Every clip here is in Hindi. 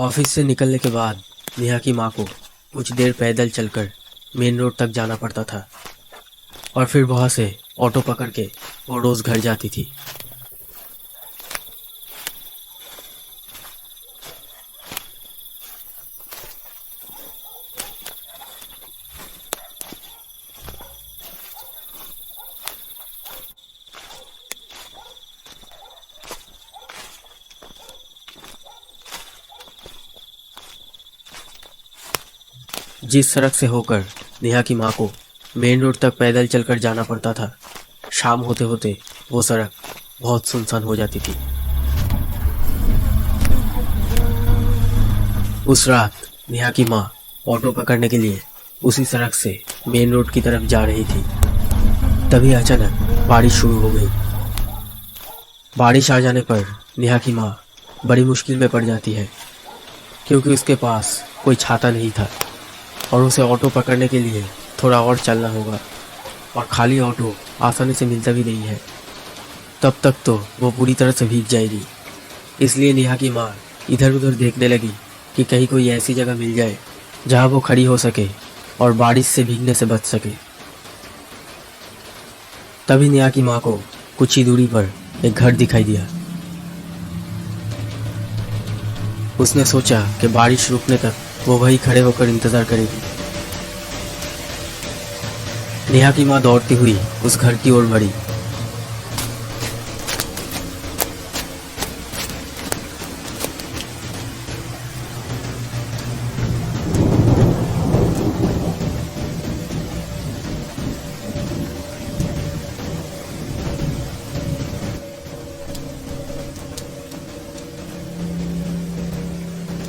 ऑफिस से निकलने के बाद नेहा की माँ को कुछ देर पैदल चलकर मेन रोड तक जाना पड़ता था और फिर वहाँ से ऑटो पकड़ के वो रोज घर जाती थी। जिस सड़क से होकर नेहा की माँ को मेन रोड तक पैदल चलकर जाना पड़ता था, शाम होते होते वो सड़क बहुत सुनसान हो जाती थी। उस रात नेहा की माँ ऑटो पकड़ने के लिए उसी सड़क से मेन रोड की तरफ जा रही थी। तभी अचानक बारिश शुरू हो गई। बारिश आ जाने पर नेहा की माँ बड़ी मुश्किल में पड़ जाती है, क्योंकि उसके पास कोई छाता नहीं था और उसे ऑटो पकड़ने के लिए थोड़ा और चलना होगा, और खाली ऑटो आसानी से मिलता भी नहीं है। तब तक तो वो पूरी तरह से भीग जाएगी। इसलिए नेहा की माँ इधर उधर देखने लगी कि कहीं कोई ऐसी जगह मिल जाए जहाँ वो खड़ी हो सके और बारिश से भीगने से बच सके। तभी नेहा की माँ को कुछ ही दूरी पर एक घर दिखाई दिया। उसने सोचा कि बारिश रुकने तक वो वहीं खड़े होकर इंतजार करेगी। नेहा की माँ दौड़ती हुई उस घर की ओर बढ़ी।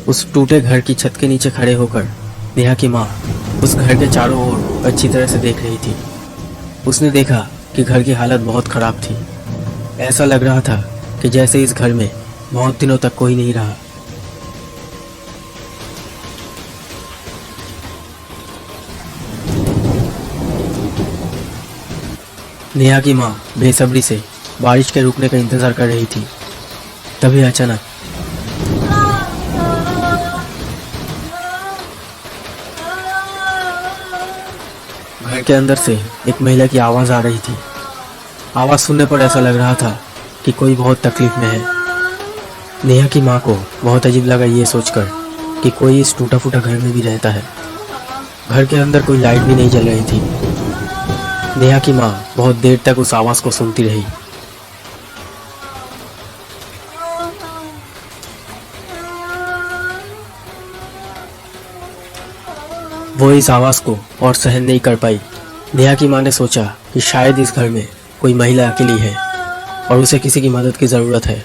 उस टूटे घर की छत के नीचे खड़े होकर नेहा की माँ उस घर के चारों ओर अच्छी तरह से देख रही थी। उसने देखा कि घर की हालत बहुत खराब थी। ऐसा लग रहा था कि जैसे इस घर में बहुत दिनों तक कोई नहीं रहा। नेहा की माँ बेसब्री से बारिश के रुकने का इंतजार कर रही थी। तभी अचानक घर के अंदर से एक महिला की आवाज आ रही थी। आवाज सुनने पर ऐसा लग रहा था कि कोई बहुत तकलीफ में है। नेहा की माँ को बहुत अजीब लगा ये सोचकर कि कोई इस टूटा फूटा घर में भी रहता है। घर के अंदर कोई लाइट भी नहीं जल रही थी। नेहा की माँ बहुत देर तक उस आवाज को सुनती रही। वो इस आवाज को और सहन नहीं कर पाई। नेहा की माँ ने सोचा कि शायद इस घर में कोई महिला अकेली है और उसे किसी की मदद की ज़रूरत है।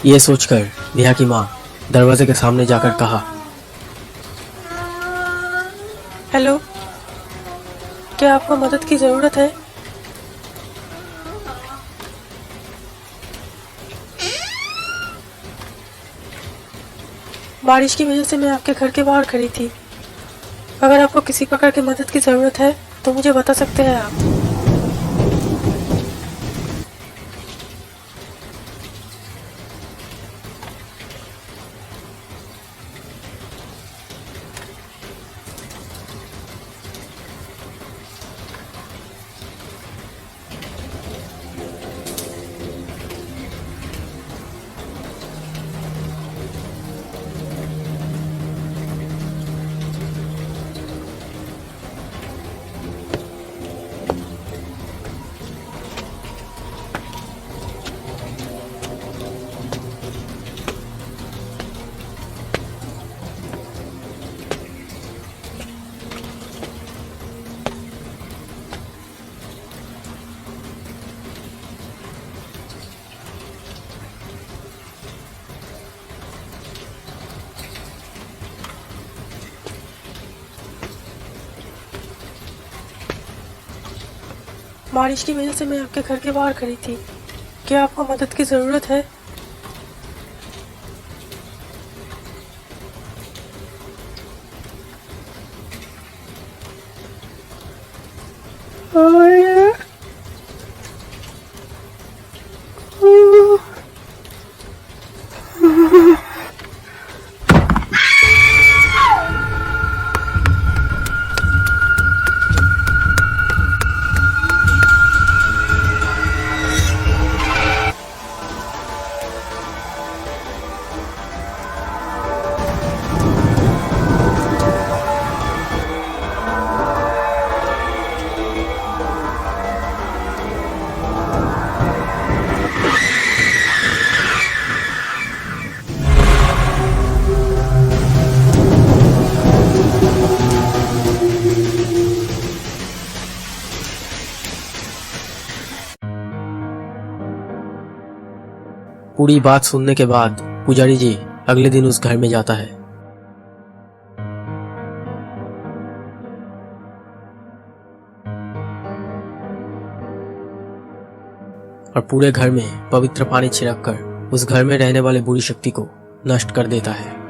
ये सोचकर नेहा की माँ दरवाजे के सामने जाकर कहा, हेलो, क्या आपको मदद की ज़रूरत है? बारिश की वजह से मैं आपके घर के बाहर खड़ी थी। अगर आपको किसी प्रकार की मदद की ज़रूरत है तो मुझे बता सकते हैं आप। बारिश की वजह से मैं आपके घर के बाहर खड़ी थी। क्या आपको मदद की ज़रूरत है? पूरी बात सुनने के बाद पुजारी जी अगले दिन उस घर में जाता है। और पूरे घर में पवित्र पानी छिड़क कर उस घर में रहने वाले बुरी शक्ति को नष्ट कर देता है।